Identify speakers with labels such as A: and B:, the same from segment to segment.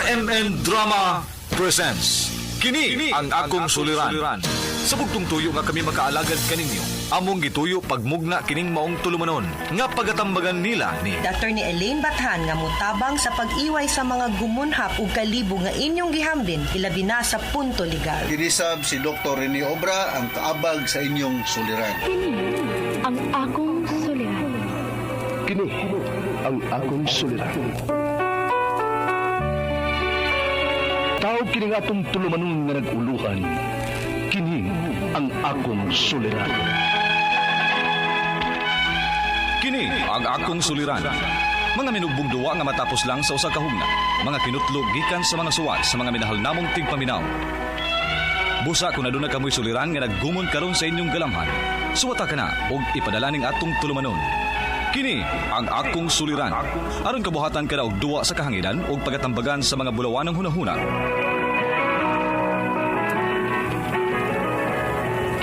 A: RMN Drama presents Kini ang akong suliran. Sa bugtong tuyo nga kami makaalagad kaninyo, among gituyo pagmugna kining maong tulumanon nga pagatambagan nila ni
B: Dr. ni Elaine Bathan nga mutabang sa pag-iway sa mga gumunhap ug kalibo nga inyong gihambin ilabi na sa punto legal.
C: Dinisab si Dr. Rene Obra ang kaabag sa inyong suliran.
D: Kini ang akong suliran.
E: Kini ang akong suliran. Tao kini nga atong tulumanon nga nag-uluhan. Kini ang akong suliran.
A: Kini ang akong suliran. Mga minugbong duwa nga matapos lang sa usa ka hugna, mga kinutlog gikan sa mga suwat sa mga minahal namong tigpaminaw. Busa kung aduna kamoy suliran nga naggumon karon sa inyong galamhan, suwata ka na og ipadala ning atong tulumanon. Kini ang akong suliran. Aron kabuhatan ka na og duwa sa kahanginan og pagatambagan sa mga bulawanong hunahuna.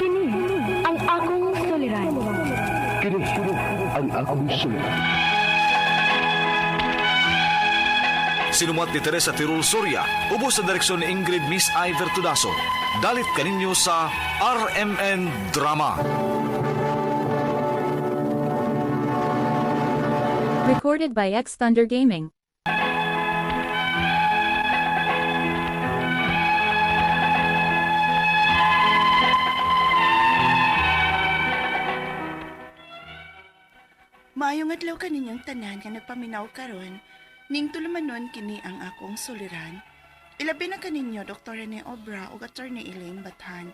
D: Kini ang akong suliran.
E: Kini ang akong suliran.
A: Sinumat ni Teresa Tirul Soria, ubos sa direksyon ni Ingrid Miss Iver Tudaso. Dalit kaninyo sa RMN Drama.
F: Recorded by X Thunder Gaming.
G: Maayong adlaw kaninyong tanan nga nagpaminaw karon, ning tulumanon kini ang akong suliran. Ilabi na kaninyo Dr. Rene Obra ug Attorney Elaine Bathan.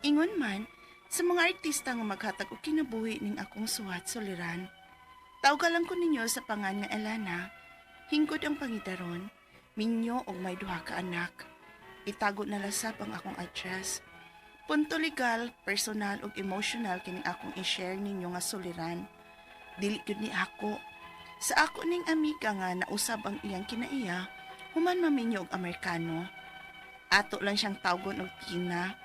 G: Ingon man sa mga artista nga maghatag og kinabuhi ning akong suwat suliran. Tawgalan ko ninyo sa pangan nga Elana, hingkod ang pangidaron, minyo og may duha ka anak. Itago na lasap ang akong address. Punto legal, personal ug emotional kining akong i-share ninyo nga suliran. Dili gyud ni ako. Sa ako ning amiga nga nausab ang iyang kinaiya, human maminyo og Amerikano. Ato lang siyang tawgon og Tina.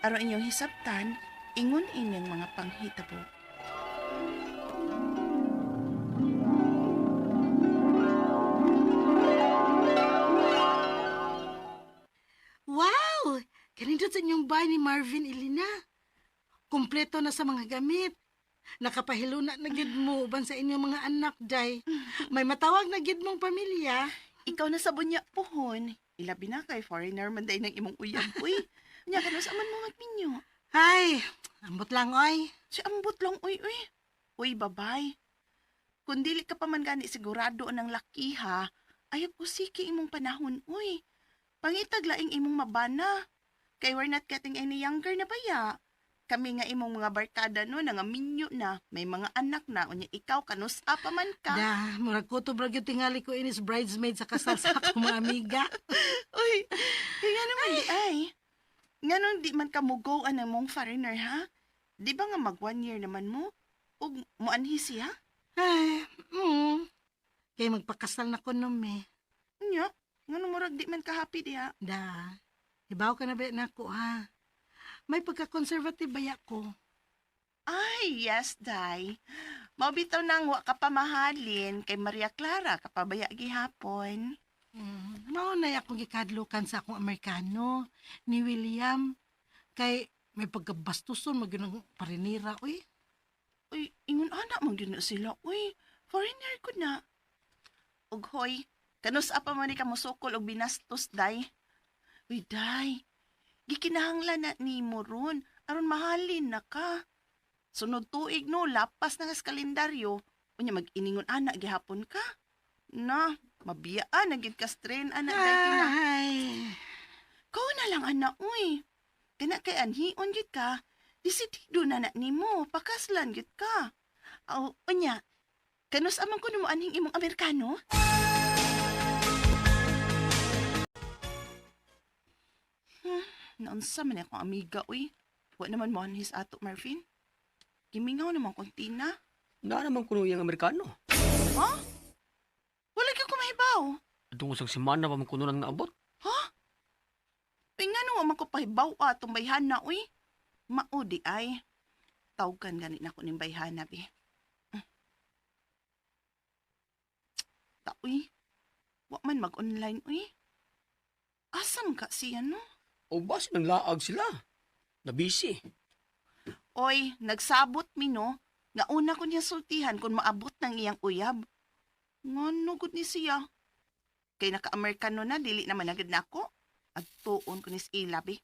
G: Aron inyong hisabtan, ingon inyong mga panghitabo.
H: Wow! Ganito sa inyong bahay ni Marvin Ilina. Kompleto na sa mga gamit. Nakapahilo na gid mo uban sa inyong mga anak, day. May matawag na gid mong pamilya.
G: Ikaw na sa bunya pohon. Ilabi na kay foreigner man day ng imong uyab, uy. Nya ka na sa man mga minyo.
H: Ay, ambot lang, oy.
G: Si ambot lang, uy. Uy, babay. Kung dili ka pa man gani sigurado ng laki ha, ayaw po siki imong panahon, uy. Pangitag laing imong mabana. Kay we're not getting any younger na baya. Kami nga imong mga barkada no, nga minyo na, may mga anak na, unya ikaw kanusa pa man ka.
H: Da, murag ko to brag yung tingali ko inis bridesmaid sa kasal sa akong mga amiga.
G: Uy, nga naman di ay. Nga nung di man ka mugaw ang mong foreigner ha? Di ba nga mag 1 year naman mo? Ug muanhi siya?
H: Ay, Kaya magpakasal na ko nung
G: Nya, nga nung murag di man ka happy diha.
H: Da, ibaw ka na ba na ko, ha? May pagka-conservative baya ko.
G: Ay, yes, day. Mabitaw nang wa ka pamahalin kay Maria Clara kapabaya gihapon.
H: Mao na akong gikadlukan sa akong Amerikano, ni William. Kay may pagkabastuson, magyunang parinira, uy.
G: Uy, ingon anak mong yun na sila. Uy, foreigner ko na. Ug hoy, kanus apa man ni ka musukol og binastos, day. Uy, day. Gikinahanglan na ni mo ron, aron mahalin na ka. Sunod tuig no, lapas na sa kalendaryo, unya mag-iningon anak gihapon ka. Na, mabiyaan, naging ka-strain anak dahil na.
H: Ay,
G: Kau na lang anak, uy. Kana kay anhion gid ka, disidido na na nimo, pakaslan gid ka. Aw, unya, kanus amang kuno mo anhing imong Amerikano? Naunsa man akong amiga, uy. Wa naman mo anhis ato, Marvin. Gimingaw naman kong Tina.
I: Na naman kuno yung Amerikano.
G: Ha? Wala kayo kumahibaw.
I: Itong usang simana pa man kuno nang naabot.
G: Ha? Uy, nga nung man ko pahibaw atong bayhana, uy. Maudi ay. Tawgan ganit na ko ning bayhana, be. Ta, uy. Wa man mag-online, uy. Asam ka siya, no?
I: O bas nang laag sila. Nabisi.
G: Oy, nagsabot mi, no? Nga una ko niya sultihan kung maabot ng iyang uyab. Ngano gud ni siya? Kay naka-Amerikano na, dili naman agad na ako. At tuon ko ni Ilabi.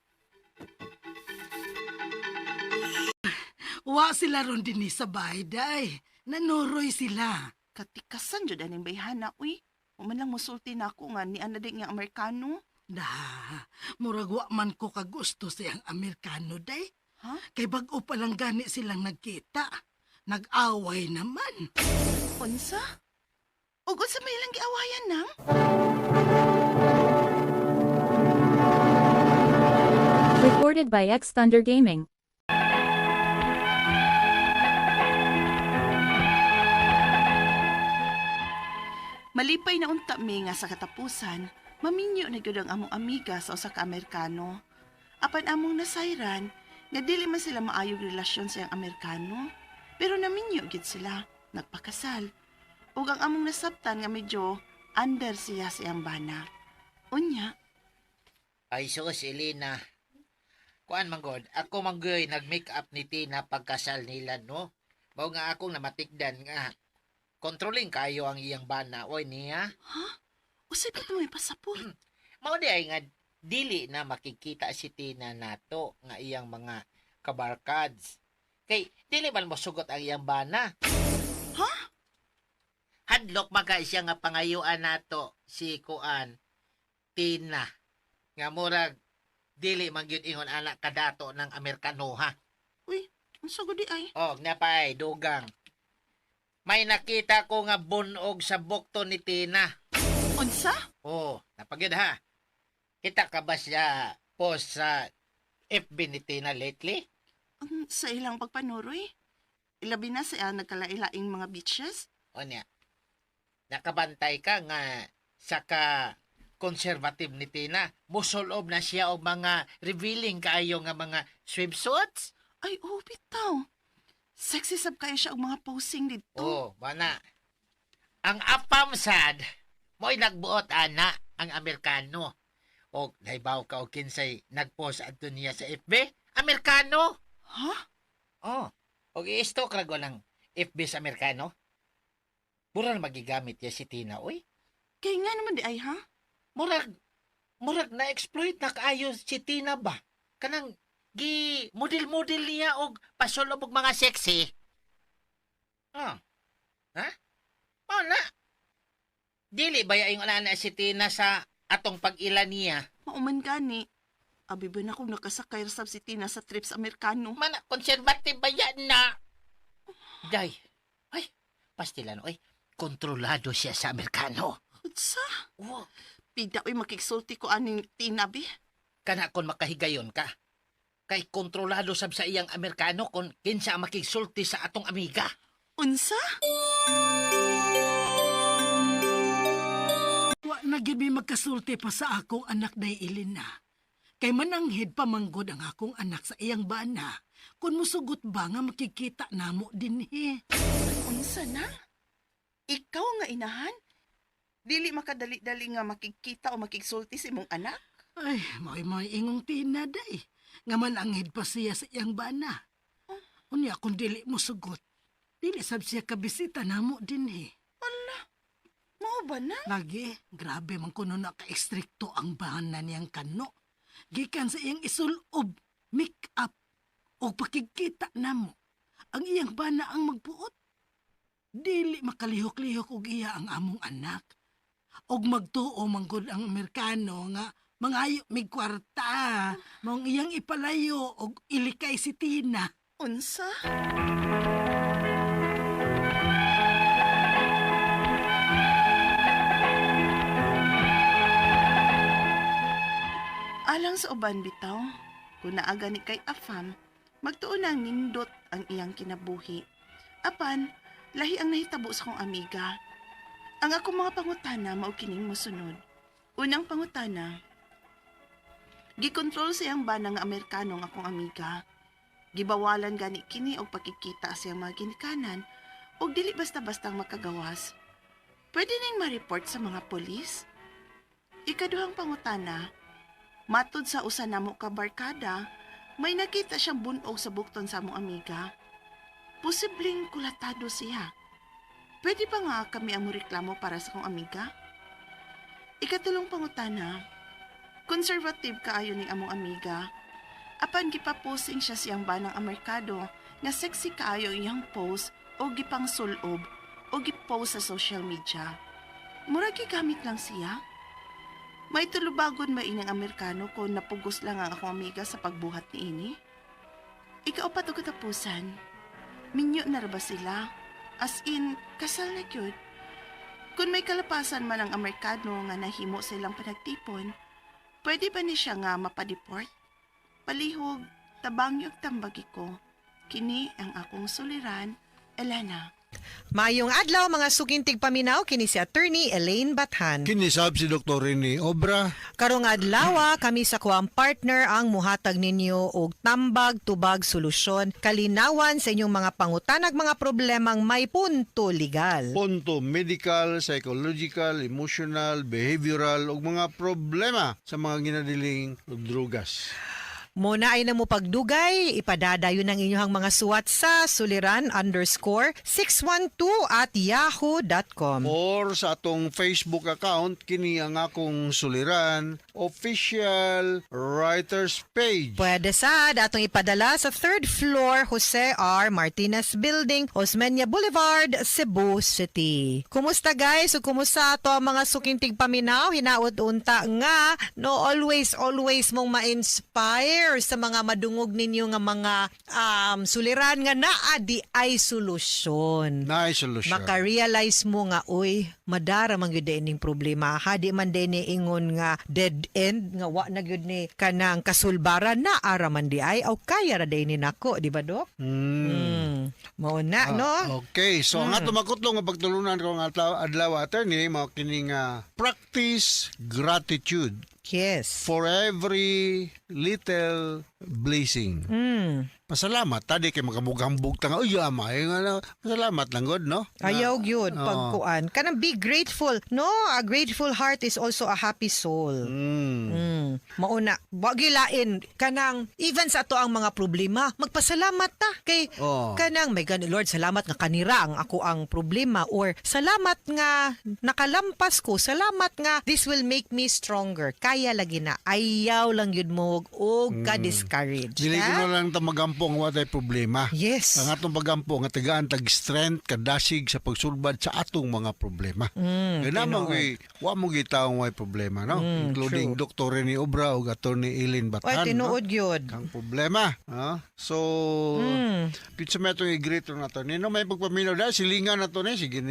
H: Wa sila ron din ni sa bahay, day. Nanuroy sila.
G: Katikasan jud aning bayhana, uy. Uman lang musulti na ako nga ni ana nga Amerikano.
H: Da, murag wa man ko kagusto siyang Amerikano, day.
G: Ha?
H: Kay bag-o pa lang gani silang nagkita. Nag-away naman.
G: Unsa? Ug unsa may ilang giawayan nang?
F: Recorded by X Thunder Gaming.
G: Malipay na unta mi nga sa katapusan, maminyo na gyud ang among amiga sa usa ka Amerikano. Apan among nasayran, nga dili man sila maayog relasyon sa iyang Amerikano. Pero naminyo gyud sila, nagpakasal. Ug ang among nasabtan nga medyo under siya sa iyang bana. Unya,
J: Ay sus, Elena. Kuan manggod, ako manggoy nag-make up ni Tina pagkasal nila, no? Mao nga akong namatikdan nga. Controlling kayo ang iyang bana, oy niya.
G: ha? Usay pa mo may pasaport.
J: Mao di ay nga dili na makikita si Tina nato nga iyang mga kabarkads. Kay dili man mo sugot ang iyang bana.
G: Ha?
J: Hadlok maka siya nga pangayuan nato si Kuan Tina. Nga murag dili man gyud ingon anak kadato ng Amerikano ha.
G: Uy, unsa gud di ay?
J: Oh, napay dugang. May nakita ko nga bunog sa bukto ni Tina.
G: Unsa?
J: Oh, napagyud ha. Kita ka ba siya post sa FB ni Tina lately?
G: Ang sa ilang pagpanuroy. Ilabi na sa nagkalailaing mga beaches.
J: O niya. Nakabantay ka nga saka conservative ni Tina. Musulob na siya og mga revealing kaayo nga mga swimsuits.
G: Ay, oh, bitaw. Sexy sab kayo siya og mga posing dito.
J: Oh, bana. Ang apam sad, mo'y nagbuot ana ang Amerikano. O naibaw ka o kinsay nagpost adto niya sa FB? Amerikano?
G: Ha?
J: Oh, og i-stalk ra ko ng FB sa Amerikano. Murag magigamit ya si Tina, oy.
G: Kaya nga naman di ay, ha?
J: Murag na-exploit na kaayo si Tina ba? Kanang model niya og pasulob og mga sexy. Oh. Ha? Oh na. Dili ba yung ana si Tina sa atong pag-ila niya?
G: Mauman gani. Abi ba na kung nakasakay rasab si Tina sa trip sa Amerikano?
J: Mana konserbative ba yan na? Day. Ay, pastilan, oy. Kontrolado siya sa Amerikano.
G: Utsa?
J: Oh.
G: Pida oy makiksulti ko aning Tina, bi.
J: Kana kon makahigayon ka. Kay kontrolado sab sa iyang Amerikano kung kinsa ang makigsulti sa atong amiga.
G: Unsa?
H: Wa na gyud mi magkasulti pa sa akong anak day Elena. Kay mananghid pamanggod ang akong anak sa iyang bana. Kung musugot ba nga makikita namo dinhi.
G: Unsa na? Ikaw nga inahan? Dili makadali-dali nga makikita o makigsulti sa imong anak?
H: Ay, may ingong Tina day. Nga mananghid pa siya sa iyang bana. Unya kung dili mo sugot, dili sab siya kabisita namo dinhi.
G: Ala, mao ba na?
H: Lagi, grabe man kuno na ka-estrikto ang bana niyang kano. Gikan sa iyang isulob, make-up, o pakikita namo. Ang iyang bana ang magbuot. Dili makalihok-lihok og iya ang among anak. Og magtuo manggod ang Amerikano nga mangayo mig kwarta. Mong iyang ipalayo og ilikay si Tina.
G: Unsa? Alang sa uban bitaw, kung naaga ni kay Afam, magtuon ang nindot ang iyang kinabuhi. Apan, lahi ang nahitabo sa kong amiga. Ang akong mga pangutana mao kining mosunod. Unang pangutana, gikontrol sa iyang bana nga Amerikano nga akong amiga. Gibawalan gani kini og pakikita sa iyang mga ginikanan og dili basta-bastang makagawas. Pwede ning ma-report sa mga polis? Ikaduhang pangutana, Matod sa usa namo ka barkada, may nakita siyang bunog sa bukton sa among amiga. Posibleng kulatado siya. Pwede ba nga kami ang reklamo para sa kong amiga? Ikatulong pangutana, conservative kaayo ning among amiga. Apan gipaposing siya siyang banang Amerikado nga sexy kaayo iyang post o gipang sulob o gipost sa social media. Mura gigamit lang siya. May tulubagon mainang Amerikano kung napugos lang ang akong amiga sa pagbuhat ni ini. Ikaw pa to katapusan. Minyo na ra ba sila? As in, kasal na gyud. Kung may kalapasan man ang Amerikano nga nahimo silang panagtipon, pwede ba ni siya nga mapadeport? Palihog, tabangyog tambagi ko. Kini ang akong suliran, Elena.
B: Mayong adlaw mga sukintig paminaw kini si Attorney Elaine Bathan.
C: Kinisab si Dr. Rene Obra.
B: Karong adlaw kami sa kuang partner ang muhatag ninyo og tambag tubag solusyon kalinawan sa inyong mga pangutanag mga problemang may punto legal.
C: Punto medical, psychological, emotional, behavioral ug mga problema sa mga ginadiling drugas.
B: Muna ay namo pagdugay, ipadadayon ng inyong mga suwat sa suliran_612@yahoo.com.
C: Or sa atong Facebook account, kini ang akong suliran, official writers page.
B: Pwede sa datong ipadala sa 3rd floor Jose R. Martinez Building, Osmeña Boulevard, Cebu City. Kumusta guys? O kumusta to ang mga sukintig paminaw? Hinaot unta nga no always mong ma-inspire sa mga madungog ninyo nga mga suliran nga naa di ay solusyon.
C: Nice solution.
B: Maka-realize mo nga, uy, madara man gyud ining problema. Ha, di man din ni ingon nga dead end, nga wa na gyud ni kanang kasulbara na ara man di ay, o kaya ra day ni nako, di ba, Dok? Mao na, no?
C: Okay, so ang ato makutlong nga pagtulunan ko nga adlaw attorney mao kini nga practice gratitude.
B: Yes.
C: For every little blessing. Pasalamat, tadi kay makamugambog ta nga, uy, amay nga, pasalamat lang god, no?
B: Ayaw yun, pagkuan. Kanang be grateful. No, a grateful heart is also a happy soul. Mauna, wag gilain kanang even sa ato ang mga problema, magpasalamat ta kay kanang may gani Lord, salamat nga kanira ang ako ang problema, or salamat nga nakalampas ko, salamat nga this will make me stronger. Kaya lagi na ayaw lang yun mo og ka-discourage.
C: Dili ko na lang ta magampo nga watay problema.
B: Yes.
C: Ang atong pagampo nga tagaan tag strength kadasig sa pagsulbad sa atong mga problema. Kaya naman wa mo gitaong may problema, no? Including Dr. Rene Obra ug Attorney Elaine Bathan.
B: Ay, tinuod yun.
C: Ang problema. So, kitsa may itong i-greet na ito. Nino may pagpaminaw na, silingan na ito ni, sige,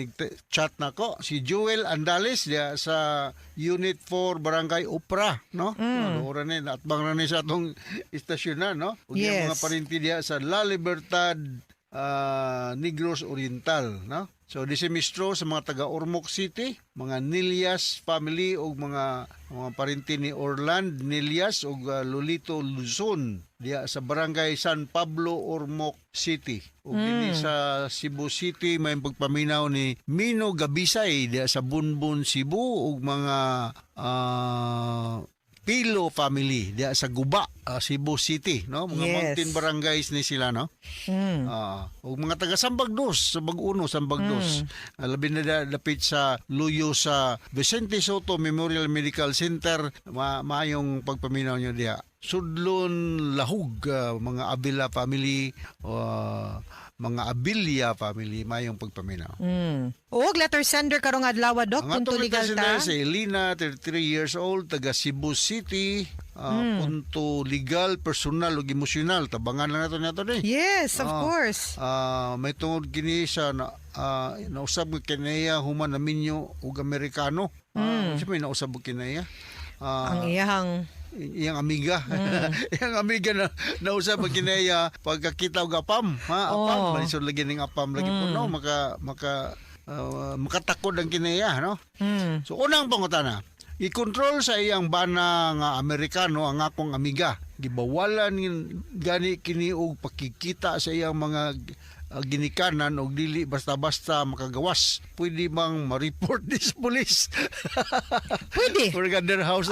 C: chat na ko. Si Joel Andales, dia, sa Unit 4, Barangay Upra, no? Oran ni, atbang na ni sa itong istasyon na, no? Ug yung mga parinti dia sa La Libertad, Negros Oriental, no? So disemistro sa mga taga Ormoc City, mga Nilias family o mga parinti ni Orland Nilias o Lolito Luzon diya sa Barangay San Pablo, Ormoc City. O dini sa Cebu City may pagpaminaw ni Mino Gabisay diya sa Bunbun, Cebu o mga Pilo family diya sa Guba, Cebu City, no? Mga mountain barangays ni sila, no? O mga taga Sambagdos, sa Bag-Uno, Sambagdos. Labi na dapit sa luyo sa Vicente Soto Memorial Medical Center, maayong pagpaminaw nyo diya. Sudlon Lahug, mga Abila family, mga Abilia family, mayong pagpaminaw.
B: Og letter sender karong adlaw, Dok, punto legal ta.
C: Si Elena, 33 years old, taga Cebu City, punto legal, personal ug emosyonal. Tabangan lang nato ni.
B: Yes, of course.
C: May tungod kini sa nausab ko kinaya human na minyo ug Amerikano. May nausab ko kinaya.
B: Ang
C: iyang amiga. Iyang amiga na nausap pag kinaya pagkakita og apam. Apam. Balisod lagi ning apam lagi po, no? Makatakod ang kinaya, no? So, unang pangutana, i-control sa iyang bana nga Amerikano ang akong amiga. Gibawalan gani kini og pakikita sa iyang mga ginikanan og dili basta-basta makagawas. Pwede bang ma-report this police?
B: Pwede.
C: Or their house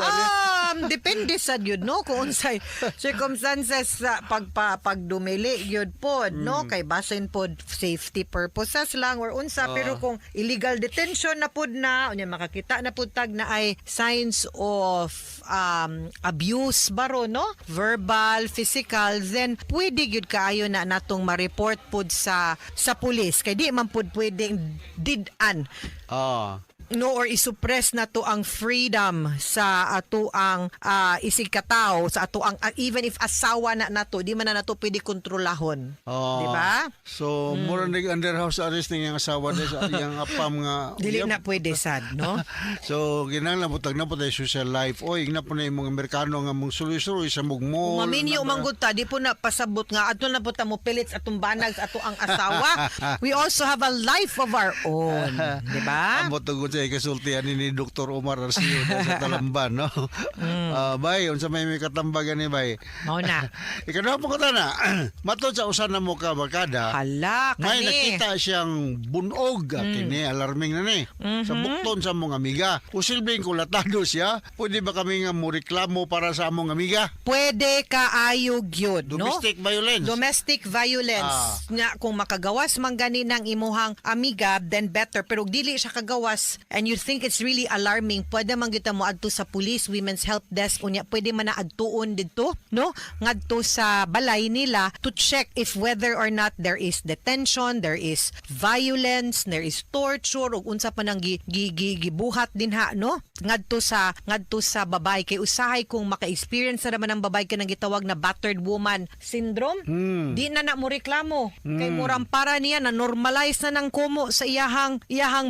B: Depende sa yun, no? Kung unsay circumstances sa pagdumili yun po, no? Kay basin po safety purposes lang or unsa. Pero kung illegal detention na po na, unya makakita na po tag na ay signs of abuse baro, no? Verbal, physical, then pwede yun kaayo na natong ma-report po sa pulis. Kay di man po pwedeng didan no or isuppress na to ang freedom sa ato ang isig kataw sa ato ang even if asawa na nato di man na nato pwede kontrolahon, di ba?
C: So mura nag under house arrest ning ang asawa des sa iyang apam nga
B: Dili na pwede sad, no?
C: So ginahanglan butag na po tayo social life oy na po na imong Amerikano nga mong suloy-suloy sa mugmol.
B: Maminyo mangguta di po na pasabot nga adto na po ta mo pilit sa atong banag sa ato ang asawa. We also have a life of our own, di ba?
C: Amo tugod sa kasultihan ni Dr. Omar Arceo sa Talamban, no? Bay, unsa may katambagan ni bay?
B: Mao na.
C: Ikaw po ko na. Matod sa usan na mo ka barkada.
B: Hala,
C: May
B: kani.
C: nakita siyang bunog kini alarming na ni sa bukton sa among amiga. Usilbing kulatado siya. Pwede ba kami nga mo reklamo para sa among amiga?
B: Pwede kaayog yun, no?
C: Domestic violence.
B: Domestic violence. Nga kung makagawas man gani ng imuhang amiga, then better. Pero dili siya kagawas and you think it's really alarming, pwede man kita mo adto sa police, women's help desk, unya pwede man na adtuon dito, no? Ngadto sa balay nila to check if whether or not there is detention, there is violence, there is torture, ug unsa pa nang gibuhat din ha, no? Ngadto sa babay kay usahay kung maka-experience na naman ang babay ka nang gitawag na battered woman syndrome. Di na mo reklamo kay murang para niya na normalize na ng kumo sa iyahang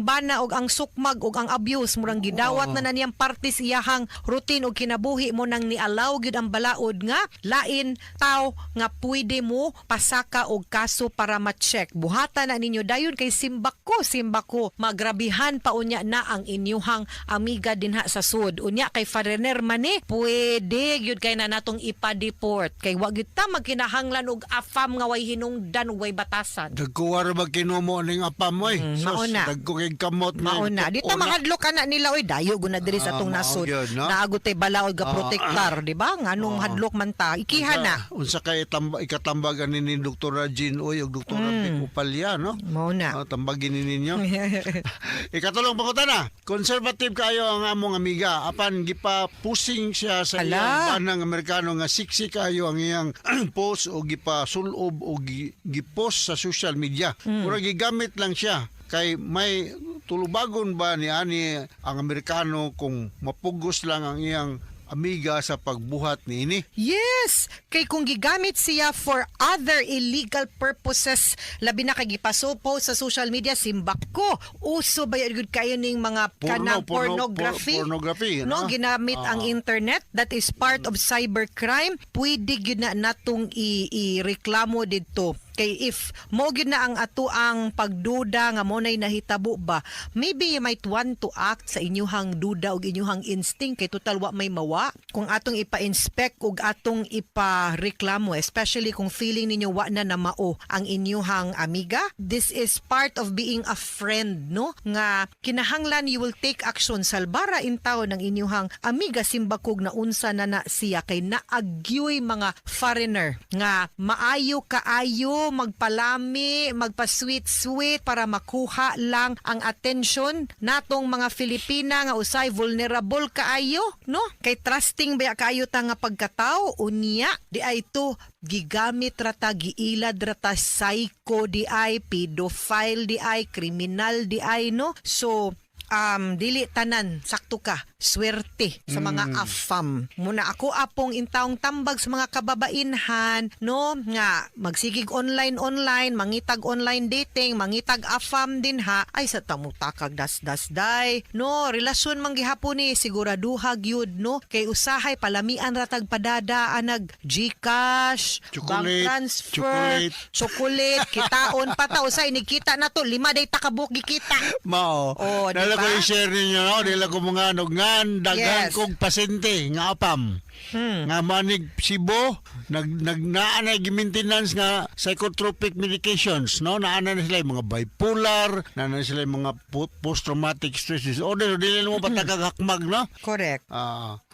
B: bana og ang sukmag og ang abuse murang gidawat na niyang parte sa iyahang routine og kinabuhi mo nang ni-allow gyud ang balaod nga lain taw nga pwede mo pasaka og kaso para ma-check. Buhatan na ninyo dayon kay simbako magrabihan pa unya na ang inyuhang amiga dinha sa sud. Unya kay foreigner man pwede gyud kay na natong ipa-deport kay wa gyud ta magkinahanglan og afam nga way hinungdan way batasan.
C: Dagkuwar ba kinumo ning apam moy?
B: mauna.
C: Dagko kay kamot na.
B: Mauna. Di ta mahadlok ka na nila oy dayo guna diri sa atong nasod.
C: No?
B: Naago tay balaod ga protektar, di ba? Nganong hadlok man ta. Ikiha na.
C: Unsa kay ikatambagan ni Dr. Jean Oy ug Dr. Vic Upalya, no?
B: Mauna.
C: Tambagin ninyo. Ikatulong pangutana. Conservative kayo ang among amiga. Apan gipa-pusing siya sa
B: Ala.
C: iyang banang Amerikano nga siksi kayo ang iyang post o gipa-sulob o gipost sa social media. Mura gigamit lang siya kay may tulubagon ba ni ani ang Amerikano kung mapugos lang ang iyang amiga sa pagbuhat niini?
B: Yes! Kay kung gigamit siya for other illegal purposes, labi na kay gipasopo sa social media, simbak ko. Uso ba yun kayo ning mga kanang pornography?
C: Pornography,
B: no? Ginamit ang internet. That is part of cybercrime. Pwede yun na natong i-reklamo dito. Kay if mo gyud na ang ato ang pagduda nga mo nay nahitabo ba, maybe you might want to act sa inyuhang duda ug inyuhang instinct kay total wa may mawa kung atong ipa-inspect ug atong ipa-reklamo, especially kung feeling ninyo wa na namao ang inyuhang amiga. This is part of being a friend, no? Nga kinahanglan you will take action salbara in taon ng inyuhang amiga simbakog na unsa na siya kay naagyoy mga foreigner nga maayo kaayo magpalami, magpa-sweet-sweet para makuha lang ang attention natong mga Filipina nga usay vulnerable kaayo, no? Kay trusting ba kaayo ta nga pagkatao unya di ay to gigamit rata giilad rata psycho di ay pedophile di ay kriminal di ay, no? So dili tanan sakto ka swerte sa mga afam. Muna ako apong intawong tambag sa mga kababainhan, no, nga magsigig online, mangitag online dating, mangitag afam din ha, ay sa tamutakag das-das-day, no, relasyon man gihapon ni siguraduha gyud, no, kay usahay palamian ratag padadaan nag GCash, bank transfer, chocolate, kitaon pa ta usay nikita na to 5 day takabuk gikita.
C: Mao.
B: Oh,
C: Dala
B: diba?
C: ko i-share ninyo, no? Dala ko mga nugnan, dagan
B: Yes.
C: kong pasente, nga apam. Nga manig Cebu, naanay gi-maintenance nga psychotropic medications, no? Naana na sila yung mga bipolar, naana na sila yung mga post-traumatic stress disorder, dili mo patagagakmag, no?
B: Correct.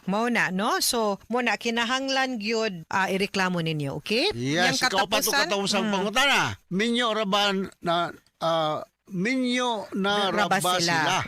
B: Mao na, no? So, muna kinahanglan gyud ireklamo ninyo, okay?
C: Yes, ikaw pa ito katawusang pangutana. Minyo raban na raba sila.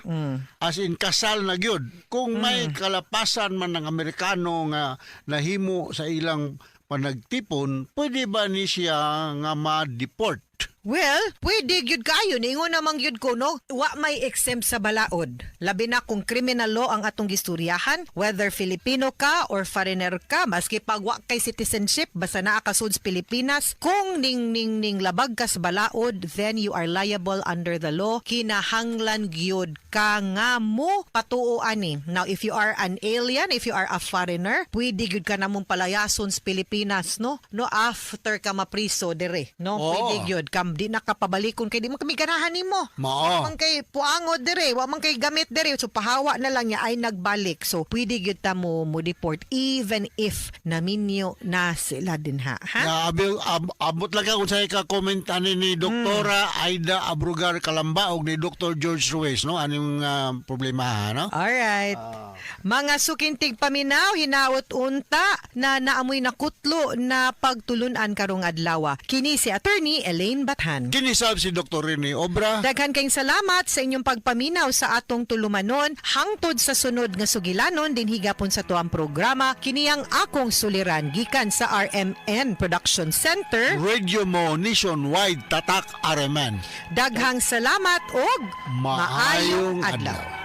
C: As in kasal na gyud. Kung may kalapasan man ng Amerikano nga nahimo sa ilang panagtipon, pwede ba ni siya nga ma-deport?
B: Well, pwede gyud kayo ningon namang gyud ko no, wa may exempt sa balaod. Labi na kung criminal law ang atong gistoryahan, whether Filipino ka or foreigner ka, maski pag wa kay citizenship basta naa ka sud sa Pilipinas, kung ning labag ka sa balaod, then you are liable under the law. Kinahanglan gyud ka nga mo patuo ani. Now if you are an alien, if you are a foreigner, pwede gyud ka namong palayason sa Pilipinas, no? No after ka mapriso dire, no? Pwede gyud ka di nakapabalikon kay di man kami ganahan nimo.
C: Mao.
B: Man kay puangod dire, wa man kay gamit dire, so pahawa na lang niya ay nagbalik. So pwede gyud ta mo deport even if naminyo na sila din ha.
C: Abot lang ka kung sa'yo ka comment ni Doktora Aida Abrugar Kalamba o ni Dr. George Ruiz, no? Anong problema, no?
B: Alright. Mga sukintig paminaw, hinaot unta na naamoy nakutlo na pagtulunan karong adlaw. Kini si Attorney Elaine Bathan.
C: Kinisab si Dr. Rene Obra.
B: Daghan kayong salamat sa inyong pagpaminaw sa atong tulumanon hangtod sa sunod nga sugilanon din higapon sa tuang programa. Kini ang akong suliran gikan sa RMN Production Center.
C: Radio mo nationwide tatak RMN.
B: Daghang salamat og
C: Maayong
B: adlaw.
C: adlaw.